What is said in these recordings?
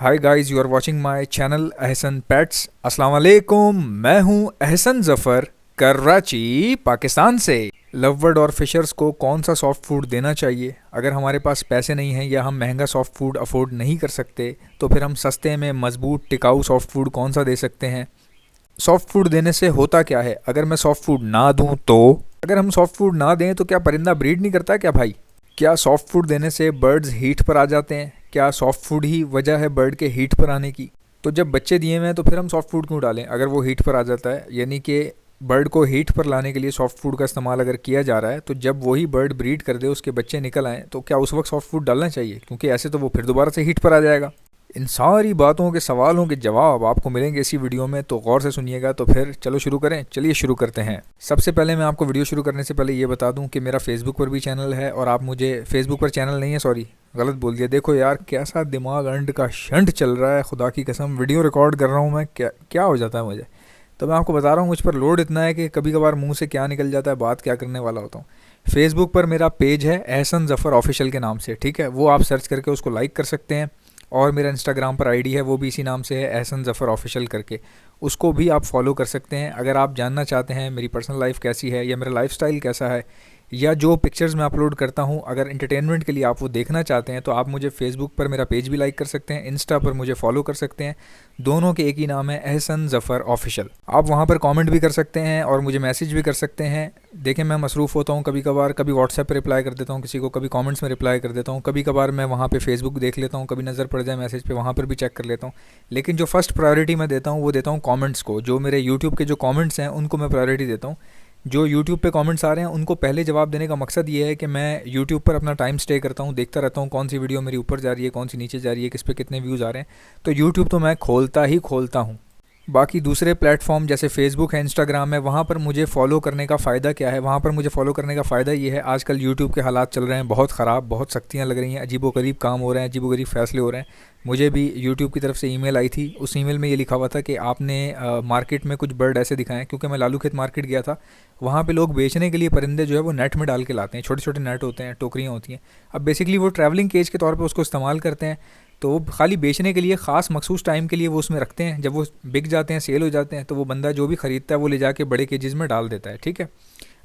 Hi guys, you are watching my channel Ahsan pets. अस्सलाम वालेकुम, मैं हूं अहसन जफर, कराची, पाकिस्तान से। लव बर्ड और फिशर्स को कौन सा सॉफ्ट फूड देना चाहिए? अगर हमारे पास पैसे नहीं हैं या हम महंगा सॉफ्ट फूड अफोर्ड नहीं कर सकते तो फिर हम सस्ते में मजबूत टिकाऊ सॉफ्ट फूड कौन सा दे सकते हैं? सॉफ्ट फूड देने से होता क्या है? अगर मैं सॉफ्ट फूड ना दूं तो अगर हम सॉफ्ट फूड ना दें तो क्या परिंदा ब्रीड नहीं करता क्या भाई? क्या सॉफ्ट फूड देने से बर्ड्स हीट पर आ जाते हैं? क्या सॉफ्ट फूड ही वजह है बर्ड के हीट पर आने की? तो जब बच्चे दिए हुए हैं तो फिर हम सॉफ्ट फूड क्यों डालें अगर वो हीट पर आ जाता है? यानी कि बर्ड को हीट पर लाने के लिए सॉफ्ट फूड का इस्तेमाल अगर किया जा रहा है तो जब वही बर्ड ब्रीड कर दे, उसके बच्चे निकल आएँ, तो क्या उस वक्त सॉफ्ट फूड डालना चाहिए? क्योंकि ऐसे तो वो फिर दोबारा से हीट पर आ जाएगा। इन सारी बातों के सवालों के जवाब आपको मिलेंगे इसी वीडियो में, तो गौर से सुनिएगा। तो फिर चलो शुरू करें। चलिए शुरू करते हैं। सबसे पहले मैं आपको वीडियो शुरू करने से पहले ये बता दूं कि मेरा फेसबुक पर भी चैनल है और आप मुझे फेसबुक पर चैनल नहीं है, सॉरी गलत बोल दिया। देखो यार कैसा दिमाग अंड का शंट चल रहा है, खुदा की कसम। वीडियो रिकॉर्ड कर रहा हूँ मैं, क्या क्या हो जाता है मुझे। तो मैं आपको बता रहा हूँ मुझ पर लोड इतना है कि कभी कभार मुंह से क्या निकल जाता है, बात क्या करने वाला होता हूँ। फेसबुक पर मेरा पेज है एहसन जफ़र ऑफिशियल के नाम से, ठीक है। वो आप सर्च करके उसको लाइक कर सकते हैं। और मेरा इंस्टाग्राम पर आईडी है, वो भी इसी नाम से है, एहसन जफ़र ऑफिशियल करके। उसको भी आप फॉलो कर सकते हैं। अगर आप जानना चाहते हैं मेरी पर्सनल लाइफ कैसी है या मेरा लाइफस्टाइल कैसा है, या जो पिक्चर्स मैं अपलोड करता हूँ अगर इंटरटेनमेंट के लिए आप वो देखना चाहते हैं, तो आप मुझे फेसबुक पर मेरा पेज भी लाइक कर सकते हैं, इंस्टा पर मुझे फॉलो कर सकते हैं। दोनों के एक ही नाम है, एहसन जफ़र ऑफिशियल। आप वहाँ पर कमेंट भी कर सकते हैं और मुझे मैसेज भी कर सकते हैं। देखें, मैं मसरूफ़ होता हूँ कभी कभार, कभी व्हाट्सएप पर रिप्लाई कर देता हूँ किसी को, कभी कमेंट्स में रिप्लाई कर देता हूँ, कभी कभार मैं वहाँ पे फेसबुक देख लेता हूँ, कभी नज़र पड़ जाए मैसेज पे वहाँ पर भी चेक कर लेता हूँ। लेकिन जो फर्स्ट प्रायोरिटी मैं देता हूँ वो देता हूँ कमेंट्स को। जो मेरे यूट्यूब के जो कमेंट्स हैं उनको मैं प्रायोरिटी देता हूँ। जो यूट्यूब पे कमेंट्स आ रहे हैं उनको पहले जवाब देने का मकसद ये है कि मैं यूट्यूब पर अपना टाइम स्टे करता हूँ, देखता रहता हूँ कौन सी वीडियो मेरी ऊपर जा रही है, कौन सी नीचे जा रही है, किस पे कितने व्यूज़ आ रहे हैं। तो यूट्यूब तो मैं खोलता ही खोलता हूँ। बाकी दूसरे प्लेटफॉर्म जैसे फेसबुक है, इंस्टाग्राम है, वहाँ पर मुझे फॉलो करने का फ़ायदा क्या है? वहाँ पर मुझे फॉलो करने का फ़ायदा ये है, आजकल यूट्यूब के हालात चल रहे हैं बहुत ख़राब, बहुत सख्तियाँ लग रही हैं, अजीबोगरीब काम हो रहे हैं, अजीबोगरीब फ़ैसले हो रहे हैं। मुझे भी यूट्यूब की तरफ से ईमेल आई थी। उस ईमेल में ये लिखा हुआ था कि आपने मार्केट में कुछ बर्ड ऐसे दिखाएं, क्योंकि मैं लालू खेत मार्केट गया था। वहाँ पे लोग बेचने के लिए परिंदे जो है वो नेट में डाल के लाते हैं, छोटे छोटे नेट होते हैं, टोकरियाँ होती हैं। अब बेसिकली वो ट्रैवलिंग केज के तौर पर उसको इस्तेमाल करते हैं। तो वो खाली बेचने के लिए, ख़ास मखसूस टाइम के लिए वो उसमें रखते हैं। जब वो बिक जाते हैं, सेल हो जाते हैं, तो वो बंदा जो भी ख़रीदता है वो ले जाके बड़े केजेस में डाल देता है, ठीक है।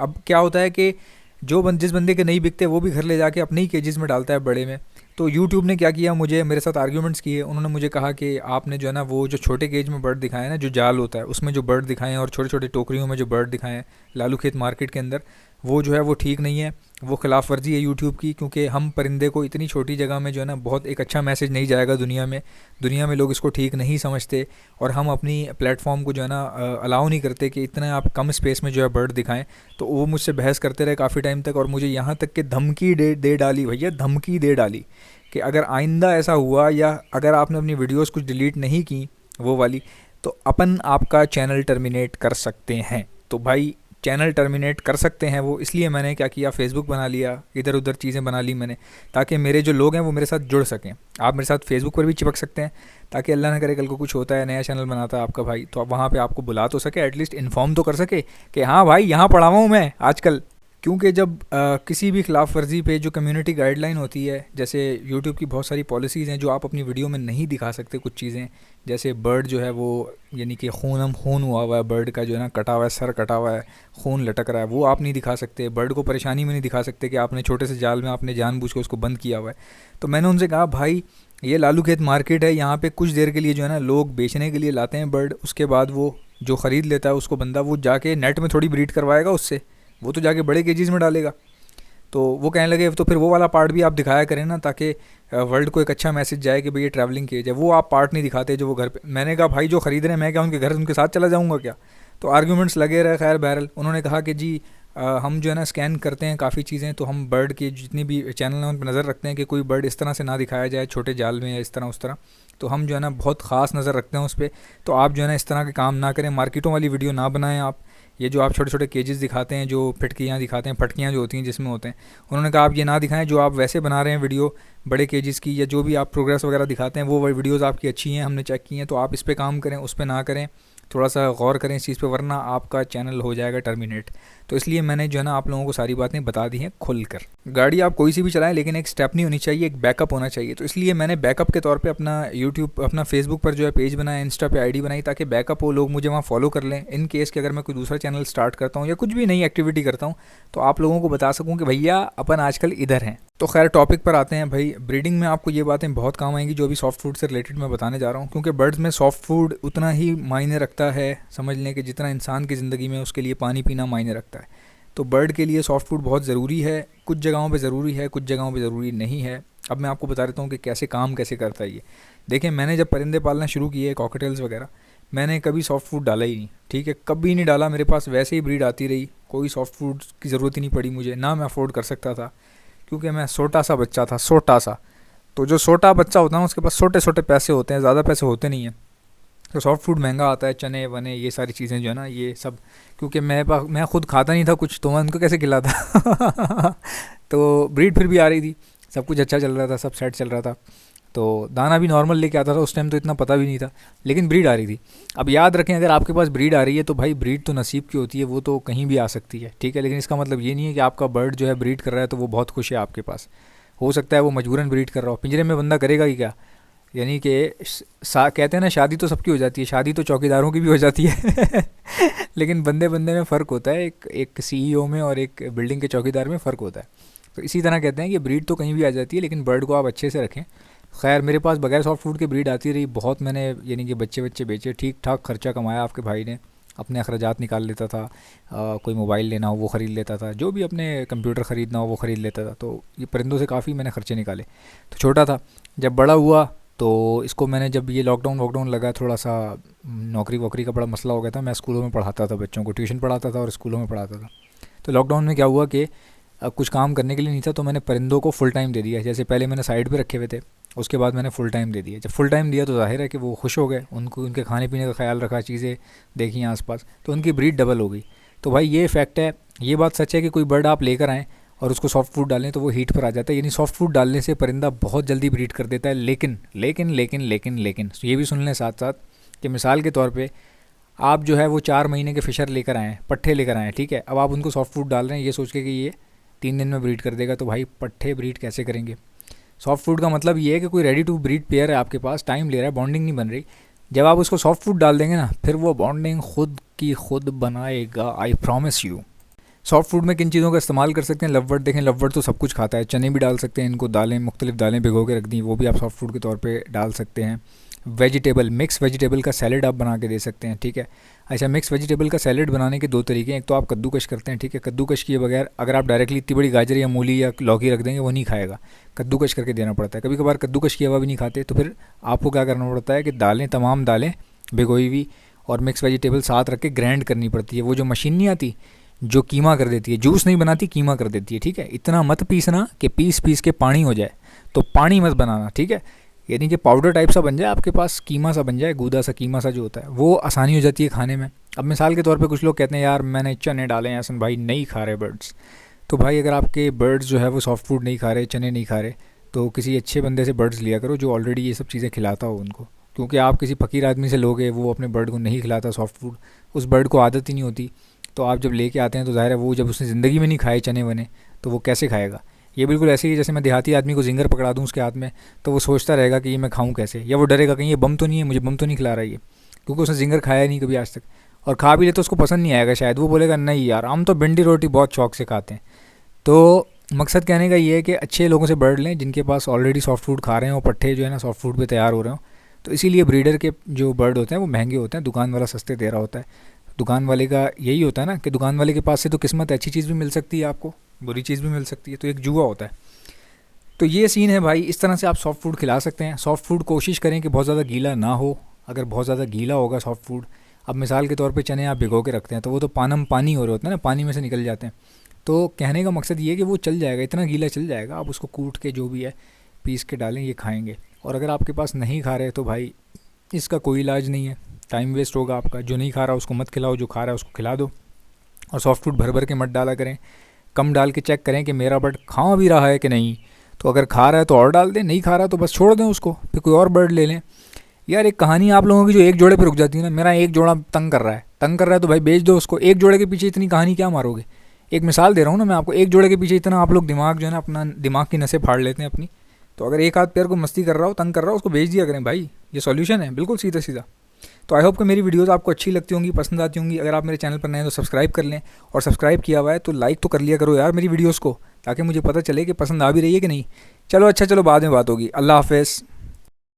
अब क्या होता है कि जिस बंदे के नहीं बिकते वो भी घर ले जाके अपने ही केजेस में डालता है बड़े में। तो यूट्यूब ने क्या किया, मुझे मेरे साथ आर्ग्यूमेंट्स किए। उन्होंने मुझे कहा कि आपने जो है ना वो जो छोटे केज में बर्ड दिखाए ना, जो जाल होता है उसमें जो बर्ड दिखाए हैं और छोटे छोटे टोकरियों में जो बर्ड दिखाए हैं लालू खेत मार्केट के अंदर, वो जो है वो ठीक नहीं है। वो खिलाफ वर्जी है यूट्यूब की, क्योंकि हम परिंदे को इतनी छोटी जगह में जो है ना बहुत एक अच्छा मैसेज नहीं जाएगा दुनिया में लोग इसको ठीक नहीं समझते। और हम अपनी प्लेटफॉर्म को जो है ना अलाउ नहीं करते कि इतना आप कम स्पेस में जो है बर्ड दिखाएं। तो वो मुझसे बहस करते रहे काफ़ी टाइम तक, और मुझे यहाँ तक कि धमकी दे डाली, भैया धमकी दे डाली कि अगर आइंदा ऐसा हुआ या अगर आपने अपनी वीडियोस कुछ डिलीट नहीं की वो वाली, तो अपन आपका चैनल टर्मिनेट कर सकते हैं। तो भाई चैनल टर्मिनेट कर सकते हैं वो, इसलिए मैंने क्या किया, फेसबुक बना लिया, इधर उधर चीज़ें बना ली मैंने, ताकि मेरे जो लोग हैं वो मेरे साथ जुड़ सकें। आप मेरे साथ फेसबुक पर भी चिपक सकते हैं, ताकि अल्लाह ना करे कल को कुछ होता है, नया चैनल बनाता है आपका भाई, तो आप वहाँ पे आपको बुला तो सके, एटलीस्ट इन्फॉर्म तो कर सके कि हाँ भाई यहाँ पढ़ा हुआ हूँ मैं आजकल। क्योंकि जब किसी भी खिलाफ वर्जी पे जो कम्युनिटी गाइडलाइन होती है, जैसे यूट्यूब की बहुत सारी पॉलिसीज़ हैं जो आप अपनी वीडियो में नहीं दिखा सकते कुछ चीज़ें, जैसे बर्ड जो है वो, यानी कि खून हुआ है बर्ड का, जो है ना कटा हुआ है, सर कटा हुआ है, खून लटक रहा है, वो आप नहीं दिखा सकते। बर्ड को परेशानी में नहीं दिखा सकते कि आपने छोटे से जाल में आपने जानबूझ के उसको बंद किया हुआ है। तो मैंने उनसे कहा भाई ये लालू खेत मार्केट है, यहाँ पे कुछ देर के लिए जो है ना लोग बेचने के लिए लाते हैं बर्ड, उसके बाद वो जो ख़रीद लेता है उसको बंदा, वो जाके नेट में थोड़ी ब्रीड करवाएगा उससे, वो तो जाके बड़े केजीज़ में डालेगा। तो वो कहने लगे तो फिर वो वाला पार्ट भी आप दिखाया करें ना, ताकि वर्ल्ड को एक अच्छा मैसेज जाए कि भाई ये ट्रैवलिंग केज है। वो आप पार्ट नहीं दिखाते जो वो घर पे। मैंने कहा भाई जो ख़रीद रहे हैं, मैं क्या उनके घर उनके साथ चला जाऊँगा क्या? तो आर्ग्यूमेंट्स लगे रहे। खैर बहरहाल उन्होंने कहा कि जी हम जो है ना स्कैन करते हैं काफ़ी चीज़ें, तो हम बर्ड की जितनी भी चैनल हैं उन पर नज़र रखते हैं कि कोई बर्ड इस तरह से ना दिखाया जाए छोटे जाल में या इस तरह उस तरह। तो हम जो है ना बहुत ख़ास नज़र रखते हैं उस पर। तो आप जो है ना इस तरह के काम ना करें, मार्केटों वाली वीडियो ना बनाएं आप। ये जो आप छोटे छोटे केजेस दिखाते हैं, जो फिटकियाँ दिखाते हैं, फटकियाँ जो होती हैं जिसमें होते हैं, उन्होंने कहा आप ये ना दिखाएं। जो आप वैसे बना रहे हैं वीडियो बड़े केजेस की, या जो भी आप प्रोग्रेस वगैरह दिखाते हैं, वो वीडियोज़ आपकी अच्छी हैं, हमने चेक की हैं, तो आप इस पर काम करें, उस पर ना करें। थोड़ा सा गौर करें इस चीज़ पे, वरना आपका चैनल हो जाएगा टर्मिनेट। तो इसलिए मैंने जो है ना आप लोगों को सारी बातें बता दी हैं खुलकर। गाड़ी आप कोई सी भी चलाएं, लेकिन एक स्टेपनी होनी चाहिए, एक बैकअप होना चाहिए। तो इसलिए मैंने बैकअप के तौर पे अपना यूट्यूब, अपना फेसबुक पर जो है पेज बनाया, इंस्टा पे आईडी बनाई, ताकि बैकअप हो, लोग मुझे वहाँ फॉलो कर लें। इन केस कि अगर मैं कोई दूसरा चैनल स्टार्ट करता हूँ या कुछ भी नई एक्टिविटी करता हूँ, तो आप लोगों को बता सकूँ कि भैया अपन आजकल इधर हैं। तो खैर टॉपिक पर आते हैं भाई। ब्रीडिंग में आपको ये बातें बहुत काम आएंगी जो अभी सॉफ्ट फूड से रिलेटेड मैं बताने जा रहा हूँ, क्योंकि बर्ड्स में सॉफ्ट फूड उतना ही मायने रखता है, समझ लें कि जितना इंसान की ज़िंदगी में उसके लिए पानी पीना मायने रखता है। तो बर्ड के लिए सॉफ्ट फूड बहुत ज़रूरी है। कुछ जगहों पे ज़रूरी है, कुछ जगहों पे ज़रूरी नहीं है। अब मैं आपको बता देता हूँ कि कैसे काम कैसे करता है ये। देखिए, मैंने जब परिंदे पालना शुरू किए, कॉकटेल्स वगैरह, मैंने कभी सॉफ्ट फूड डाला ही नहीं, ठीक है, कभी नहीं डाला। मेरे पास वैसे ही ब्रीड आती रही, कोई सॉफ्ट फूड की ज़रूरत ही नहीं पड़ी मुझे, ना मैं अफोर्ड कर सकता था, क्योंकि मैं छोटा सा बच्चा था, छोटा सा। तो जो छोटा बच्चा होता है उसके पास छोटे छोटे पैसे होते हैं, ज़्यादा पैसे होते नहीं हैं। तो सॉफ्ट फूड महंगा आता है, चने वने ये सारी चीज़ें जो है ना, ये सब, क्योंकि मैं खुद खाता नहीं था कुछ, तो मैं उनको कैसे खिलाता। तो ब्रीड फिर भी आ रही थी, सब कुछ अच्छा चल रहा था, सब सेट चल रहा था। तो दाना भी नॉर्मल लेके आता था, उस टाइम तो इतना पता भी नहीं था, लेकिन ब्रीड आ रही थी। अब याद रखें, अगर आपके पास ब्रीड आ रही है तो भाई ब्रीड तो नसीब की होती है, वो तो कहीं भी आ सकती है, ठीक है। लेकिन इसका मतलब ये नहीं है कि आपका बर्ड जो है ब्रीड कर रहा है तो वो बहुत खुश है आपके पास। हो सकता है वो मजबूरन ब्रीड कर रहा हो, पिंजरे में बंदा करेगा ही क्या। यानी कि कहते हैं ना, शादी तो सबकी हो जाती है, शादी तो चौकीदारों की भी हो जाती है। लेकिन बंदे बंदे में फ़र्क होता है, एक सीईओ में और एक बिल्डिंग के चौकीदार में फ़र्क होता है। तो इसी तरह कहते हैं कि ब्रीड तो कहीं भी आ जाती है, लेकिन बर्ड को आप अच्छे से रखें। खैर मेरे पास बगैर सॉफ्ट फूड के ब्रीड आती रही, बहुत मैंने यानी कि बच्चे बच्चे बेचे, ठीक ठाक खर्चा कमाया आपके भाई ने, अपने अखराजात निकाल लेता था। कोई मोबाइल लेना हो वो ख़रीद लेता था, जो भी अपने कंप्यूटर ख़रीदना हो वो ख़रीद लेता था। तो ये परिंदों से काफ़ी मैंने ख़र्चे निकाले। तो छोटा था, जब बड़ा हुआ तो इसको मैंने, जब ये लॉकडाउन वॉकडाउन लगा, थोड़ा सा नौकरी वोकरी का बड़ा मसला हो गया था। मैं स्कूलों में पढ़ाता था, बच्चों को ट्यूशन पढ़ाता था और स्कूलों में पढ़ाता था। तो लॉकडाउन में क्या हुआ कि अब कुछ काम करने के लिए नहीं था, तो मैंने परिंदों को फुल टाइम दे दिया। जैसे पहले मैंने साइड पे रखे हुए थे, उसके बाद मैंने फुल टाइम दे दिया। जब फुल टाइम दिया तो जाहिर है कि वो खुश हो गए, उनको उनके खाने पीने का ख्याल रखा, चीज़ें देखी आसपास, तो उनकी ब्रीड डबल हो गई। तो भाई ये फैक्ट है, ये बात सच है कि कोई बर्ड आप लेकर आएँ और उसको सॉफ्ट फूड डालें तो वो हीट पर आ जाता है। यानी सॉफ्ट फूड डालने से परिंदा बहुत जल्दी ब्रीड कर देता है। लेकिन लेकिन लेकिन लेकिन लेकिन ये भी सुन लें साथ साथ कि मिसाल के तौर पे आप जो है वो 4 महीने के फ़िशर लेकर आएँ, पट्ठे लेकर आएँ, ठीक है। अब आप उनको सॉफ्ट फूड डाल रहे हैं ये सोच के कि ये 3 दिन में ब्रीड कर देगा, तो भाई पट्ठे ब्रीड कैसे करेंगे। सॉफ्ट फूड का मतलब ये है कि कोई रेडी टू ब्रीड पेयर है आपके पास, टाइम ले रहा है, बॉन्डिंग नहीं बन रही। जब आप उसको सॉफ्ट फूड डाल देंगे ना, फिर वो बॉन्डिंग खुद की खुद बनाएगा, I promise you. Soft food में किन चीज़ों का इस्तेमाल कर सकते हैं? लवबर्ड, देखें लवबर्ड तो सब कुछ खाता है, चने भी डाल सकते हैं इनको, दालें, मुख्तलिफ दालें भिगो के रख दी, वो भी आप सॉफ्ट फूड के तौर पे डाल सकते हैं। वेजिटेबल, मिक्स वेजिटेबल का सैलेड आप बना के दे सकते हैं, ठीक है। अच्छा, मिक्स वेजिटेबल का सैलेड बनाने के 2 तरीके हैं। एक तो आप कद्दूकश करते हैं, ठीक है, कद्दूकश किए बगैर अगर आप डायरेक्टली इतनी बड़ी गाजर या मूली या लौकी रख देंगे वो नहीं खाएगा, कद्दूकश करके देना पड़ता है। कभी कभार कद्दूकश किया हुआ भी नहीं खाते, तो फिर आपको क्या करना पड़ता है कि दालें, तमाम दालें भिगोई हुई और मिक्स वेजिटेबल साथ रख के ग्राइंड करनी पड़ती है। वो जो मशीन नहीं आती जो कीमा कर देती है, जूस नहीं बनाती, कीमा कर देती है, ठीक है। इतना मत पीसना कि पीस पीस के पानी हो जाए, तो पानी मत बनाना, ठीक है। यानी कि पाउडर टाइप सा बन जाए आपके पास, कीमा सा बन जाए, गूदा सा कीमा सा जो होता है, वो आसानी हो जाती है खाने में। अब मिसाल के तौर पे कुछ लोग कहते हैं यार मैंने चने डाले हैं, हसन भाई नहीं खा रहे बर्ड्स। तो भाई अगर आपके बर्ड्स जो है वो सॉफ्ट फूड नहीं खा रहे, चने नहीं खा रहे, तो किसी अच्छे बंदे से बर्ड्स लिया करो जो ऑलरेडी ये सब चीज़ें खिलाता हो उनको। क्योंकि आप किसी फ़कीर आदमी से लोगे, वो अपने बर्ड को नहीं खिलाता सॉफ्ट फूड, उस बर्ड को आदत ही नहीं होती। तो आप जब लेके आते हैं तो ज़ाहिर है वो, जब उसने ज़िंदगी में नहीं खाए चने वने, तो वो कैसे खाएगा। ये बिल्कुल ऐसे ही जैसे मैं देहाती आदमी को जिंगर पकड़ा दूँ उसके हाथ में, तो वो सोचता रहेगा कि ये मैं खाऊं कैसे, या वो डरेगा कहीं ये बम तो नहीं है, मुझे बम तो नहीं खिला रहा है ये, क्योंकि उसने जिंगर खाया नहीं कभी आज तक, और खा भी ले तो उसको पसंद नहीं आएगा शायद। वो बोलेगा नहीं यार, हम तो भिंडी रोटी बहुत शौक से खाते हैं। तो मकसद कहने का ये है कि अच्छे लोगों से बर्ड लें जिनके पास ऑलरेडी सॉफ्ट फूड खा रहे हैं और पट्ठे जो है ना सॉफ्ट फूड पे तैयार हो रहे हो। तो इसीलिए ब्रीडर के जो बर्ड होते हैं वो महंगे होते हैं, दुकान वाला सस्ते दे रहा होता है। दुकान वाले का यही होता है ना कि दुकान वाले के पास से तो किस्मत, अच्छी चीज़ भी मिल सकती है आपको, बुरी चीज़ भी मिल सकती है, तो एक जुआ होता है। तो ये सीन है भाई, इस तरह से आप सॉफ्ट फूड खिला सकते हैं। सॉफ्ट फूड कोशिश करें कि बहुत ज़्यादा गीला ना हो। अगर बहुत ज़्यादा गीला होगा सॉफ्ट फूड, अब मिसाल के तौर पे चने आप भिगो के रखते हैं तो वो तो पानी हो रहे होते हैं ना, पानी में से निकल जाते हैं। तो कहने का मकसद ये है कि वो चल जाएगा, इतना गीला चल जाएगा, आप उसको कूट के जो भी है पीस के डालें, ये खाएंगे। और अगर आपके पास नहीं खा रहे तो भाई इसका कोई इलाज नहीं है, टाइम वेस्ट होगा आपका। जो नहीं खा रहा उसको मत खिलाओ, जो खा रहा है उसको खिला दो। और सॉफ्ट फूड भर भर के मत डाला करें, कम डाल के चेक करें कि मेरा बर्ड खा भी रहा है कि नहीं। तो अगर खा रहा है तो और डाल दें, नहीं खा रहा तो बस छोड़ दें उसको, फिर कोई और बर्ड ले लें। यार एक कहानी आप लोगों की जो एक जोड़े पे रुक जाती है ना, मेरा एक जोड़ा तंग कर रहा है तो भाई बेच दो उसको। एक जोड़े के पीछे इतनी कहानी क्या मारोगे। एक मिसाल दे रहा हूँ ना मैं आपको, एक जोड़े के पीछे इतना आप लोग दिमाग जो है ना, अपना दिमाग की नसें फाड़ लेते हैं अपनी। तो अगर एक हाथ पैर को मस्ती कर रहा हो, तंग कर रहा हो, उसको बेच दिया करें भाई। ये सॉल्यूशन है, बिल्कुल सीधा सीधा। तो आई होप कि मेरी वीडियोस आपको अच्छी लगती होंगी, पसंद आती होंगी। अगर आप मेरे चैनल पर नए हैं तो सब्सक्राइब कर लें, और सब्सक्राइब किया हुआ है तो लाइक तो कर लिया करो यार मेरी वीडियोस को, ताकि मुझे पता चले कि पसंद आ भी रही है कि नहीं। चलो अच्छा, चलो बाद में बात होगी। अल्लाह हाफिज़।